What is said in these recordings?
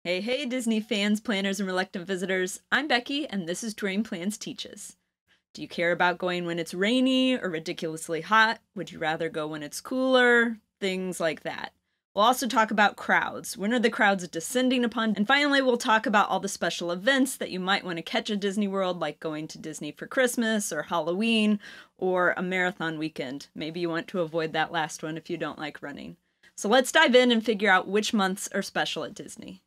Hey, hey, Disney fans, planners, and reluctant visitors. I'm Becky, and this is Touring Plans Teaches. Do you care about going when it's rainy or ridiculously hot? Would you rather go when it's cooler? Things like that. We'll also talk about crowds. When are the crowds descending upon? And finally, we'll talk about all the special events that you might want to catch at Disney World, like going to Disney for Christmas or Halloween or a marathon weekend. Maybe you want to avoid that last one if you don't like running. So let's dive in and figure out which months are special at Disney.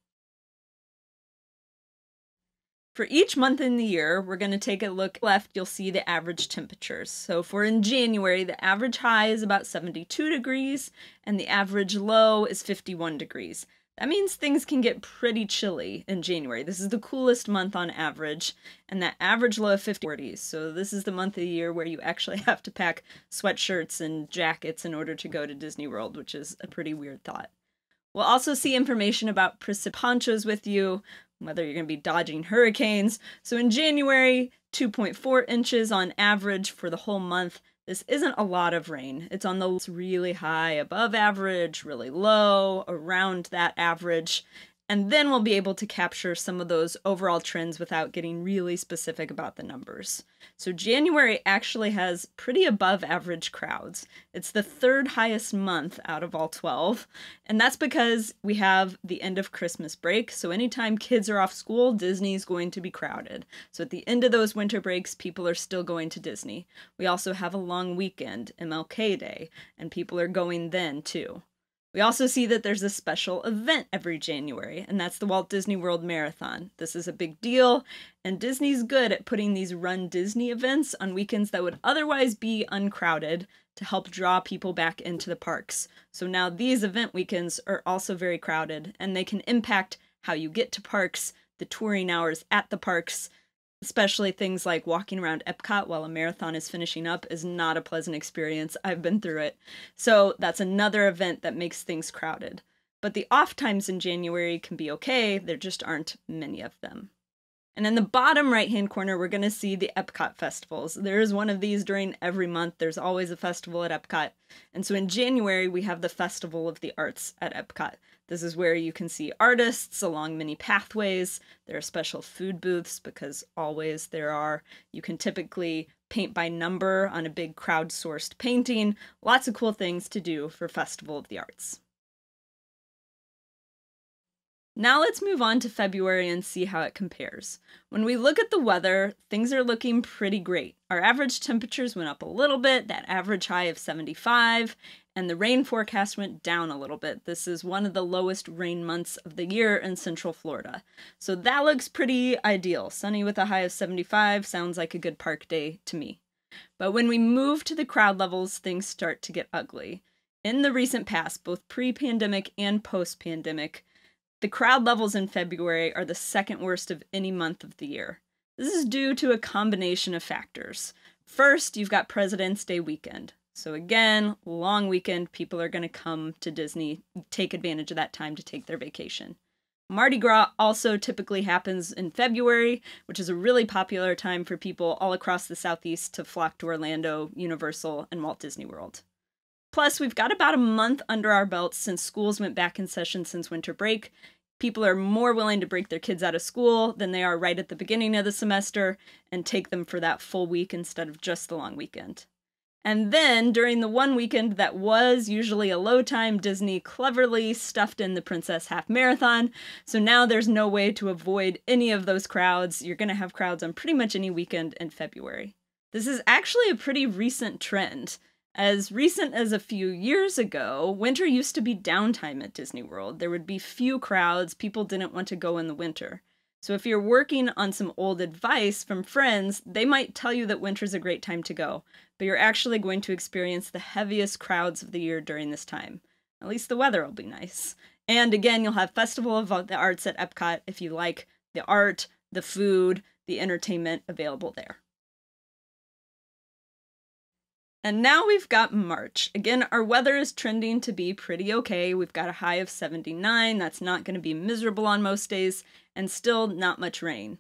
For each month in the year, we're going to take a look left, you'll see the average temperatures. So if we're in January, the average high is about 72 degrees and the average low is 51 degrees. That means things can get pretty chilly in January. This is the coolest month on average, and that average low of 40s. So this is the month of the year where you actually have to pack sweatshirts and jackets in order to go to Disney World, which is a pretty weird thought. We'll also see information about ponchos with you, whether you're going to be dodging hurricanes. So in January, 2.4 inches on average for the whole month. This isn't a lot of rain. It's on the really high, above average, really low, around that average. And then we'll be able to capture some of those overall trends without getting really specific about the numbers. So January actually has pretty above average crowds. It's the third highest month out of all 12. And that's because we have the end of Christmas break. So anytime kids are off school, Disney's going to be crowded. So at the end of those winter breaks, people are still going to Disney. We also have a long weekend, MLK Day, and people are going then too. We also see that there's a special event every January, and that's the Walt Disney World Marathon. This is a big deal, and Disney's good at putting these Run Disney events on weekends that would otherwise be uncrowded to help draw people back into the parks. So now these event weekends are also very crowded, and they can impact how you get to parks, the touring hours at the parks, especially things like walking around Epcot while a marathon is finishing up is not a pleasant experience. I've been through it. So that's another event that makes things crowded. But the off times in January can be okay. There just aren't many of them. And in the bottom right-hand corner, we're going to see the Epcot festivals. There is one of these during every month. There's always a festival at Epcot. And so in January, we have the Festival of the Arts at Epcot. This is where you can see artists along many pathways. There are special food booths because always there are. You can typically paint by number on a big crowdsourced painting. Lots of cool things to do for Festival of the Arts. Now let's move on to February and see how it compares. When we look at the weather, things are looking pretty great. Our average temperatures went up a little bit, that average high of 75, and the rain forecast went down a little bit. This is one of the lowest rain months of the year in Central Florida. So that looks pretty ideal. Sunny with a high of 75 sounds like a good park day to me. But when we move to the crowd levels, things start to get ugly. In the recent past, both pre-pandemic and post-pandemic, the crowd levels in February are the second worst of any month of the year. This is due to a combination of factors. First, you've got President's Day weekend. So again, long weekend, people are going to come to Disney, take advantage of that time to take their vacation. Mardi Gras also typically happens in February, which is a really popular time for people all across the Southeast to flock to Orlando, Universal, and Walt Disney World. Plus, we've got about a month under our belts since schools went back in session since winter break. People are more willing to break their kids out of school than they are right at the beginning of the semester and take them for that full week instead of just the long weekend. And then, during the one weekend that was usually a low time, Disney cleverly stuffed in the Princess Half Marathon, so now there's no way to avoid any of those crowds. You're going to have crowds on pretty much any weekend in February. This is actually a pretty recent trend. As recent as a few years ago, winter used to be downtime at Disney World. There would be few crowds. People didn't want to go in the winter. So if you're working on some old advice from friends, they might tell you that winter's a great time to go, but you're actually going to experience the heaviest crowds of the year during this time. At least the weather will be nice. And again, you'll have Festival of the Arts at Epcot if you like the art, the food, the entertainment available there. And now we've got March. Again, our weather is trending to be pretty okay. We've got a high of 79. That's not going to be miserable on most days, and still not much rain.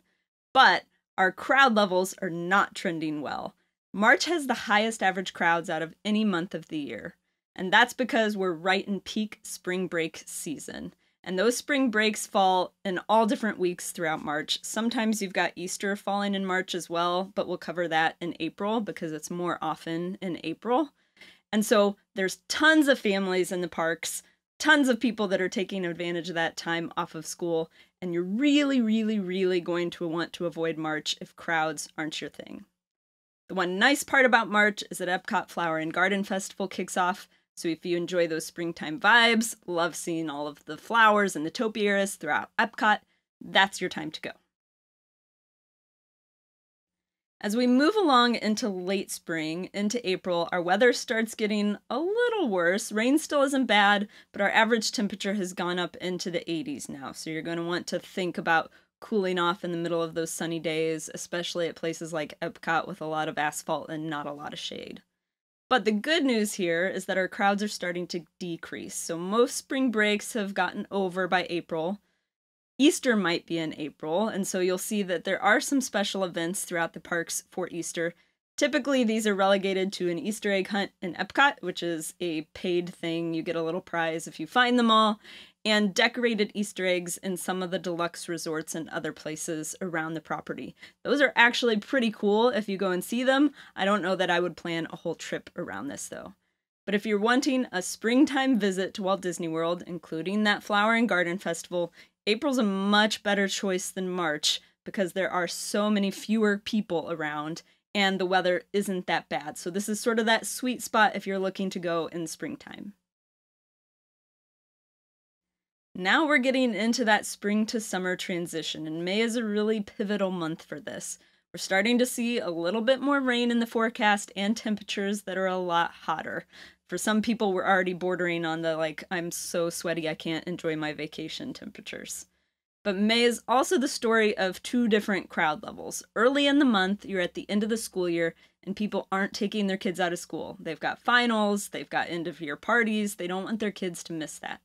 But our crowd levels are not trending well. March has the highest average crowds out of any month of the year. And that's because we're right in peak spring break season. And those spring breaks fall in all different weeks throughout March. Sometimes you've got Easter falling in March as well, but we'll cover that in April because it's more often in April. And so there's tons of families in the parks, tons of people that are taking advantage of that time off of school, and you're really, really, really going to want to avoid March if crowds aren't your thing. The one nice part about March is that Epcot Flower and Garden Festival kicks off. So if you enjoy those springtime vibes, love seeing all of the flowers and the topiaries throughout Epcot, that's your time to go. As we move along into late spring, into April, our weather starts getting a little worse. Rain still isn't bad, but our average temperature has gone up into the 80s now. So you're going to want to think about cooling off in the middle of those sunny days, especially at places like Epcot with a lot of asphalt and not a lot of shade. But the good news here is that our crowds are starting to decrease. So most spring breaks have gotten over by April. Easter might be in April, and so you'll see that there are some special events throughout the parks for Easter. Typically, these are relegated to an Easter egg hunt in Epcot, which is a paid thing. You get a little prize if you find them all, and decorated Easter eggs in some of the deluxe resorts and other places around the property. Those are actually pretty cool if you go and see them. I don't know that I would plan a whole trip around this, though. But if you're wanting a springtime visit to Walt Disney World, including that Flower and Garden Festival, April's a much better choice than March because there are so many fewer people around and the weather isn't that bad. So this is sort of that sweet spot if you're looking to go in springtime. Now we're getting into that spring to summer transition, and May is a really pivotal month for this. We're starting to see a little bit more rain in the forecast and temperatures that are a lot hotter. For some people, we're already bordering on the I'm so sweaty I can't enjoy my vacation temperatures. But May is also the story of two different crowd levels. Early in the month, you're at the end of the school year, and people aren't taking their kids out of school. They've got finals, they've got end of year parties, they don't want their kids to miss that.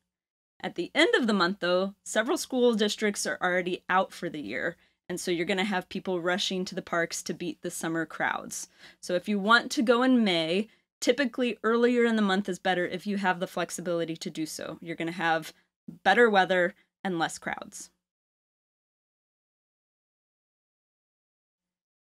At the end of the month, though, several school districts are already out for the year, and so you're going to have people rushing to the parks to beat the summer crowds. So if you want to go in May, typically earlier in the month is better if you have the flexibility to do so. You're going to have better weather and less crowds.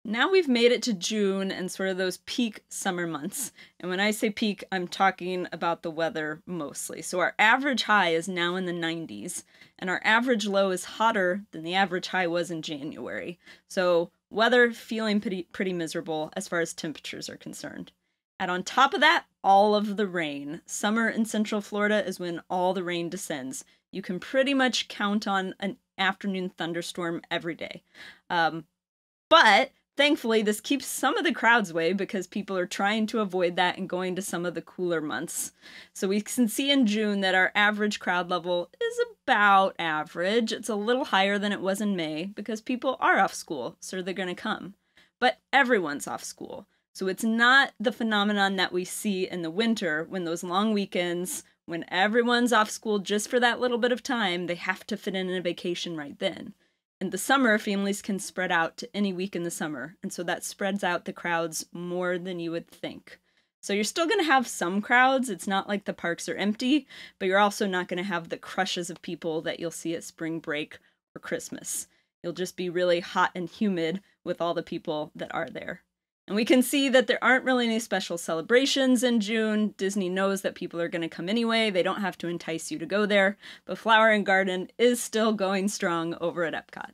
Now we've made it to June and sort of those peak summer months. And when I say peak, I'm talking about the weather mostly. So our average high is now in the 90s, and our average low is hotter than the average high was in January. So weather feeling pretty miserable as far as temperatures are concerned. And on top of that, all of the rain. Summer in Central Florida is when all the rain descends. You can pretty much count on an afternoon thunderstorm every day. But thankfully, this keeps some of the crowds away because people are trying to avoid that and going to some of the cooler months. So we can see in June that our average crowd level is about average. It's a little higher than it was in May because people are off school, so they're going to come. But everyone's off school. So it's not the phenomenon that we see in the winter when those long weekends, when everyone's off school just for that little bit of time, they have to fit in a vacation right then. In the summer, families can spread out to any week in the summer, and so that spreads out the crowds more than you would think. So you're still going to have some crowds. It's not like the parks are empty, but you're also not going to have the crushes of people that you'll see at spring break or Christmas. You'll just be really hot and humid with all the people that are there. And we can see that there aren't really any special celebrations in June. Disney knows that people are going to come anyway. They don't have to entice you to go there. But Flower and Garden is still going strong over at Epcot.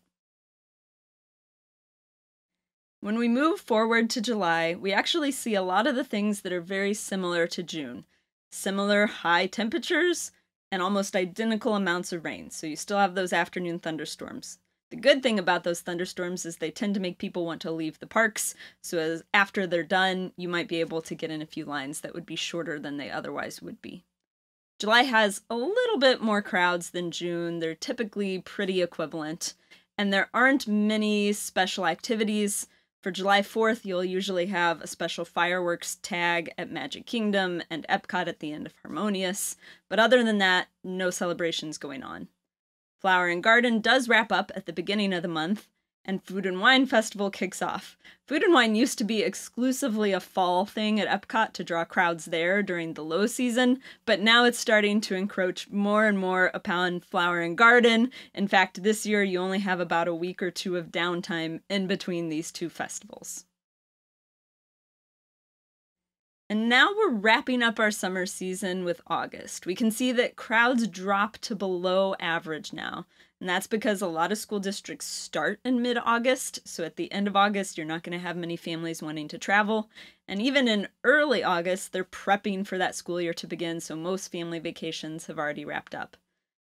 When we move forward to July, we actually see a lot of the things that are very similar to June. Similar high temperatures and almost identical amounts of rain. So you still have those afternoon thunderstorms. The good thing about those thunderstorms is they tend to make people want to leave the parks, so after they're done, you might be able to get in a few lines that would be shorter than they otherwise would be. July has a little bit more crowds than June. They're typically pretty equivalent, and there aren't many special activities. For July 4th, you'll usually have a special fireworks tag at Magic Kingdom and Epcot at the end of Harmonious, but other than that, no celebrations going on. Flower and Garden does wrap up at the beginning of the month, and Food and Wine Festival kicks off. Food and Wine used to be exclusively a fall thing at Epcot to draw crowds there during the low season, but now it's starting to encroach more and more upon Flower and Garden. In fact, this year you only have about a week or two of downtime in between these two festivals. And now we're wrapping up our summer season with August. We can see that crowds drop to below average now. And that's because a lot of school districts start in mid-August. So at the end of August, you're not going to have many families wanting to travel. And even in early August, they're prepping for that school year to begin. So most family vacations have already wrapped up.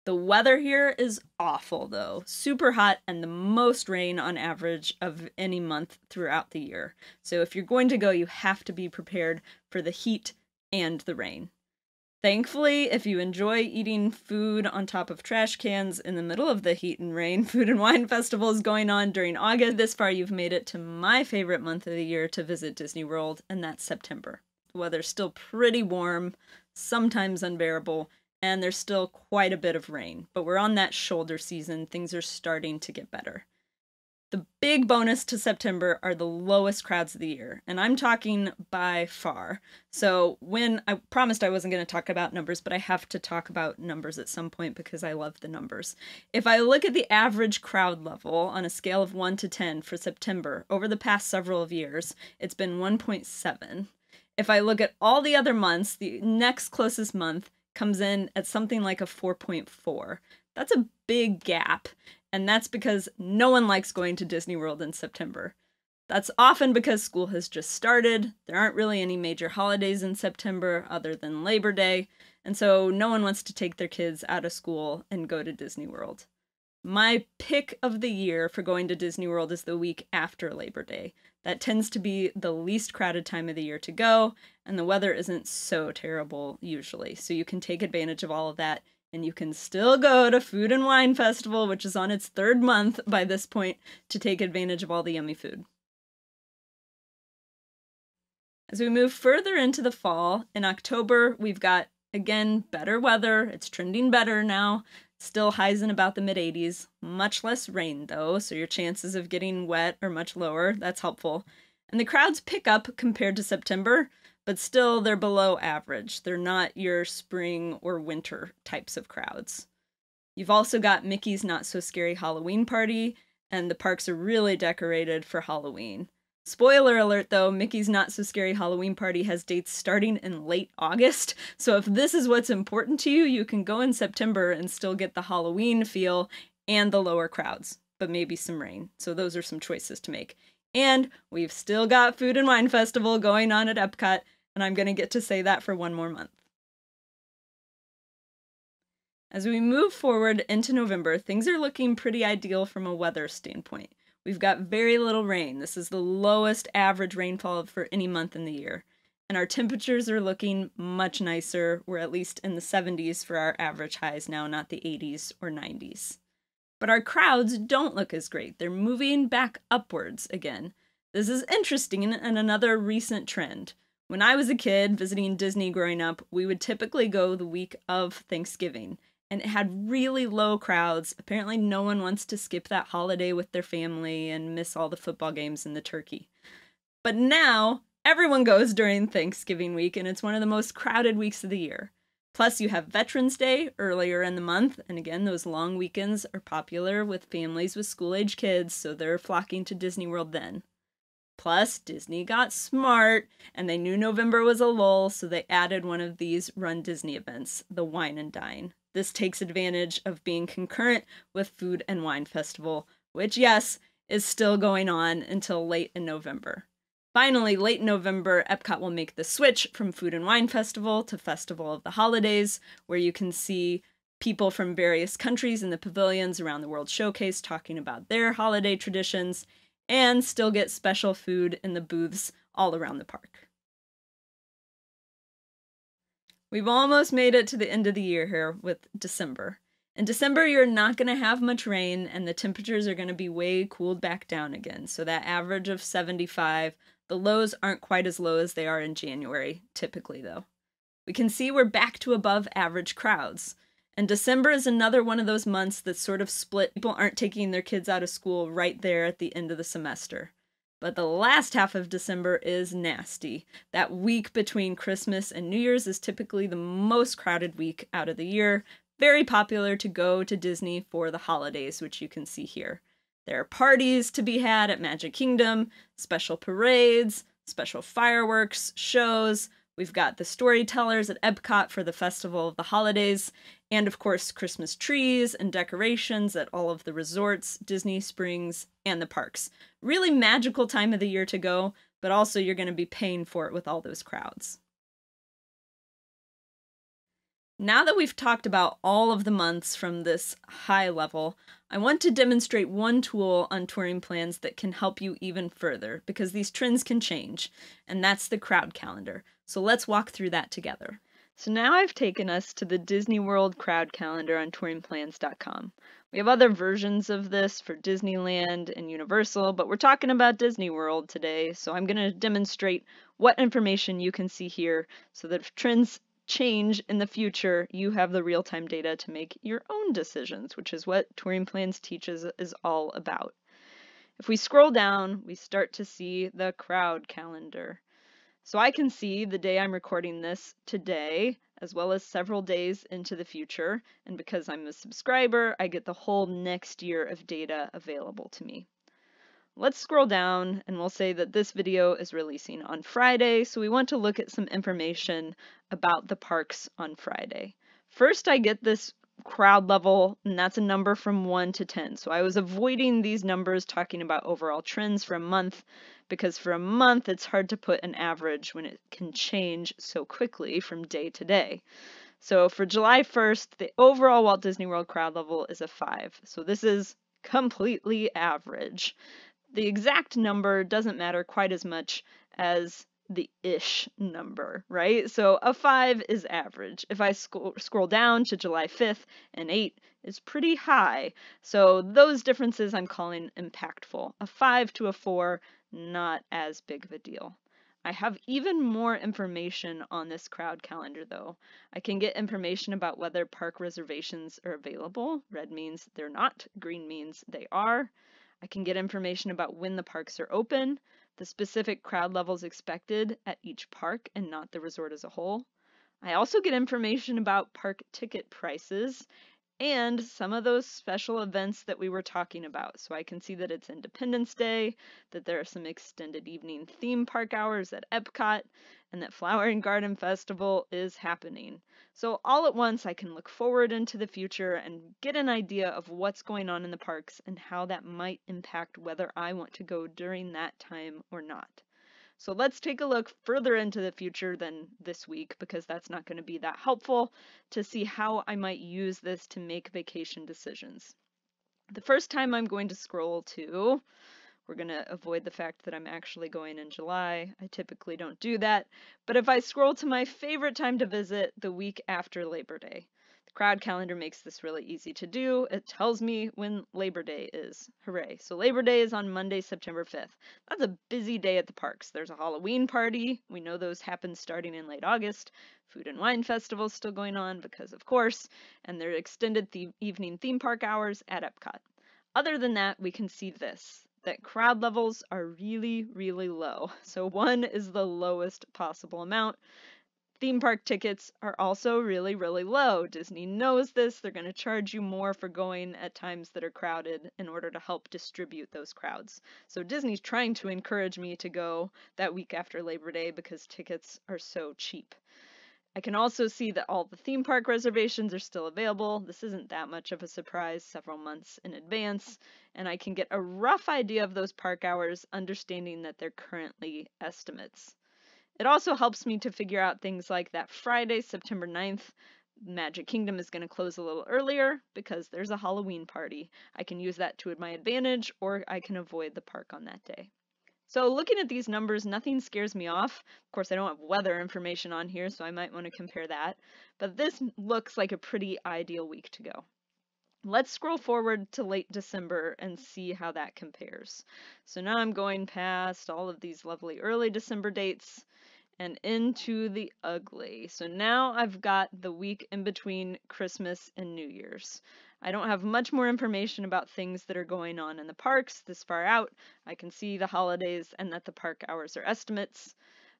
The weather here is awful, though. Super hot and the most rain on average of any month throughout the year. So if you're going to go, you have to be prepared for the heat and the rain. Thankfully, if you enjoy eating food on top of trash cans in the middle of the heat and rain, Food and Wine Festival is going on during August. This far, you've made it to my favorite month of the year to visit Disney World, and that's September. The weather's still pretty warm, sometimes unbearable, and there's still quite a bit of rain, but we're on that shoulder season. Things are starting to get better. The big bonus to September are the lowest crowds of the year, and I'm talking by far. So when I promised I wasn't going to talk about numbers, but I have to talk about numbers at some point because I love the numbers. If I look at the average crowd level on a scale of 1 to 10 for September over the past several of years, it's been 1.7. If I look at all the other months, the next closest month comes in at something like a 4.4. That's a big gap, and that's because no one likes going to Disney World in September. That's often because school has just started, there aren't really any major holidays in September other than Labor Day, and so no one wants to take their kids out of school and go to Disney World. My pick of the year for going to Disney World is the week after Labor Day. That tends to be the least crowded time of the year to go, and the weather isn't so terrible usually. So you can take advantage of all of that, and you can still go to Food and Wine Festival, which is on its third month by this point, to take advantage of all the yummy food. As we move further into the fall, in October, we've got, again, better weather. It's trending better now. Still highs in about the mid-80s. Much less rain, though, so your chances of getting wet are much lower. That's helpful. And the crowds pick up compared to September, but still they're below average. They're not your spring or winter types of crowds. You've also got Mickey's Not So Scary Halloween Party, and the parks are really decorated for Halloween. Spoiler alert though, Mickey's Not So Scary Halloween Party has dates starting in late August, so if this is what's important to you, you can go in September and still get the Halloween feel and the lower crowds, but maybe some rain. So those are some choices to make. And we've still got Food and Wine Festival going on at Epcot, and I'm going to get to say that for one more month. As we move forward into November, things are looking pretty ideal from a weather standpoint. We've got very little rain. This is the lowest average rainfall for any month in the year. And our temperatures are looking much nicer. We're at least in the 70s for our average highs now, not the 80s or 90s. But our crowds don't look as great. They're moving back upwards again. This is interesting and another recent trend. When I was a kid visiting Disney growing up, we would typically go the week of Thanksgiving. And it had really low crowds. Apparently no one wants to skip that holiday with their family and miss all the football games and the turkey. But now, everyone goes during Thanksgiving week, and it's one of the most crowded weeks of the year. Plus, you have Veterans Day earlier in the month, and again, those long weekends are popular with families with school-age kids, so they're flocking to Disney World then. Plus, Disney got smart, and they knew November was a lull, so they added one of these Run Disney events, the Wine and Dine. This takes advantage of being concurrent with Food and Wine Festival, which, yes, is still going on until late in November. Finally, late in November, Epcot will make the switch from Food and Wine Festival to Festival of the Holidays, where you can see people from various countries in the pavilions around the World Showcase talking about their holiday traditions, and still get special food in the booths all around the park. We've almost made it to the end of the year here with December. In December, you're not going to have much rain, and the temperatures are going to be way cooled back down again. So that average of 75, the lows aren't quite as low as they are in January, typically though. We can see we're back to above average crowds. And December is another one of those months that's sort of split. People aren't taking their kids out of school right there at the end of the semester. But the last half of December is nasty. That week between Christmas and New Year's is typically the most crowded week out of the year. Very popular to go to Disney for the holidays, which you can see here. There are parties to be had at Magic Kingdom, special parades, special fireworks, shows. We've got the storytellers at Epcot for the Festival of the Holidays, and of course Christmas trees and decorations at all of the resorts, Disney Springs, and the parks. Really magical time of the year to go, but also you're going to be paying for it with all those crowds. Now that we've talked about all of the months from this high level, I want to demonstrate one tool on touring plans that can help you even further, because these trends can change, and that's the crowd calendar. So let's walk through that together. So now I've taken us to the Disney World crowd calendar on touringplans.com. We have other versions of this for Disneyland and Universal, but we're talking about Disney World today, so I'm going to demonstrate what information you can see here so that if trends change in the future, you have the real-time data to make your own decisions, which is what Touring Plans teaches is all about. If we scroll down, we start to see the crowd calendar. So I can see the day I'm recording this today, as well as several days into the future, and because I'm a subscriber, I get the whole next year of data available to me. Let's scroll down and we'll say that this video is releasing on Friday, so we want to look at some information about the parks on Friday. First, I get this crowd level, and that's a number from 1 to 10. So I was avoiding these numbers talking about overall trends for a month, because for a month it's hard to put an average when it can change so quickly from day to day. So for July 1st, the overall Walt Disney World crowd level is a 5. So this is completely average. The exact number doesn't matter quite as much as the ish number, right? So a 5 is average. If I scroll down to July 5th, an 8 is pretty high. So those differences I'm calling impactful. A 5 to a 4, not as big of a deal. I have even more information on this crowd calendar though. I can get information about whether park reservations are available. Red means they're not, green means they are. I can get information about when the parks are open, the specific crowd levels expected at each park and not the resort as a whole. I also get information about park ticket prices and some of those special events that we were talking about. So I can see that it's Independence Day, that there are some extended evening theme park hours at Epcot, and that Flower and Garden Festival is happening. So all at once I can look forward into the future and get an idea of what's going on in the parks and how that might impact whether I want to go during that time or not. So let's take a look further into the future than this week, because that's not going to be that helpful, to see how I might use this to make vacation decisions. The first time I'm going to scroll to, we're going to avoid the fact that I'm actually going in July. I typically don't do that. But if I scroll to my favorite time to visit, the week after Labor Day. Crowd calendar makes this really easy to do. It tells me when Labor Day is. Hooray. So Labor Day is on Monday, September 5th. That's a busy day at the parks. There's a Halloween party. We know those happen starting in late August. Food and Wine Festival is still going on because of course, and there are extended evening theme park hours at Epcot. Other than that, we can see this, that crowd levels are really, really low. So 1 is the lowest possible amount. Theme park tickets are also really, really low. Disney knows this. They're going to charge you more for going at times that are crowded in order to help distribute those crowds. So Disney's trying to encourage me to go that week after Labor Day because tickets are so cheap. I can also see that all the theme park reservations are still available. This isn't that much of a surprise, several months in advance, and I can get a rough idea of those park hours, understanding that they're currently estimates. It also helps me to figure out things like that Friday, September 9th, Magic Kingdom is going to close a little earlier because there's a Halloween party. I can use that to my advantage, or I can avoid the park on that day. So looking at these numbers, nothing scares me off. Of course, I don't have weather information on here, so I might want to compare that. But this looks like a pretty ideal week to go. Let's scroll forward to late December and see how that compares. So now I'm going past all of these lovely early December dates, and into the ugly. So now I've got the week in between Christmas and New Year's. I don't have much more information about things that are going on in the parks this far out. I can see the holidays and that the park hours are estimates.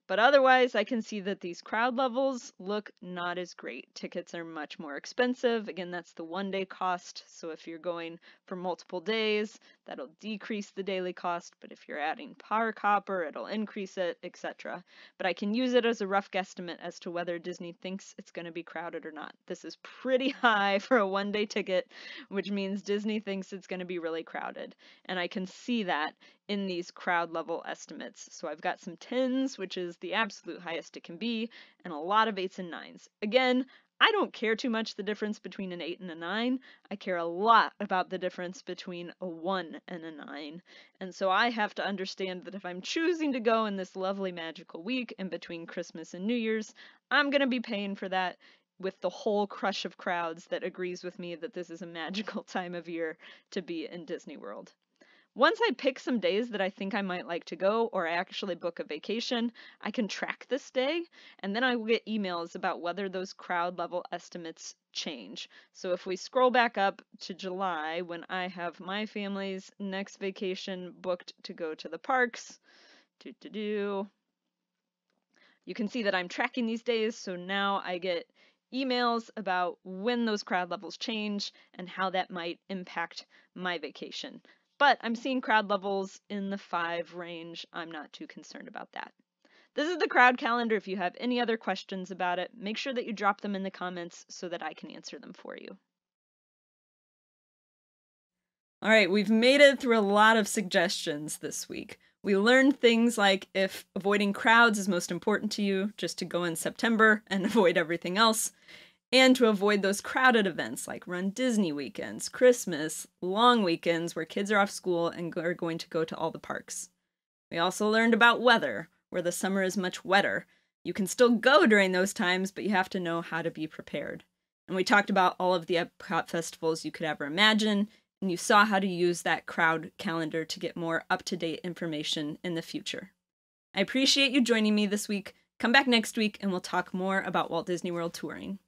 But otherwise, I can see that these crowd levels look not as great. Tickets are much more expensive. Again, that's the one-day cost. So if you're going for multiple days, that'll decrease the daily cost. But if you're adding park hopper, it'll increase it, etc. But I can use it as a rough guesstimate as to whether Disney thinks it's going to be crowded or not. This is pretty high for a one-day ticket, which means Disney thinks it's going to be really crowded. And I can see that in these crowd level estimates. So I've got some 10s, which is the absolute highest it can be, and a lot of 8s and 9s. Again, I don't care too much the difference between an 8 and a 9. I care a lot about the difference between a 1 and a 9. And so I have to understand that if I'm choosing to go in this lovely magical week in between Christmas and New Year's, I'm going to be paying for that with the whole crush of crowds that agrees with me that this is a magical time of year to be in Disney World. Once I pick some days that I think I might like to go, or I actually book a vacation, I can track this day, and then I will get emails about whether those crowd level estimates change. So if we scroll back up to July, when I have my family's next vacation booked to go to the parks, you can see that I'm tracking these days, so now I get emails about when those crowd levels change and how that might impact my vacation. But I'm seeing crowd levels in the 5 range. I'm not too concerned about that. This is the crowd calendar. If you have any other questions about it, make sure that you drop them in the comments so that I can answer them for you. All right, we've made it through a lot of suggestions this week. We learned things like if avoiding crowds is most important to you, just to go in September and avoid everything else, and to avoid those crowded events like Run Disney weekends, Christmas, long weekends where kids are off school and are going to go to all the parks. We also learned about weather, where the summer is much wetter. You can still go during those times, but you have to know how to be prepared. And we talked about all of the Epcot festivals you could ever imagine, and you saw how to use that crowd calendar to get more up-to-date information in the future. I appreciate you joining me this week. Come back next week and we'll talk more about Walt Disney World touring.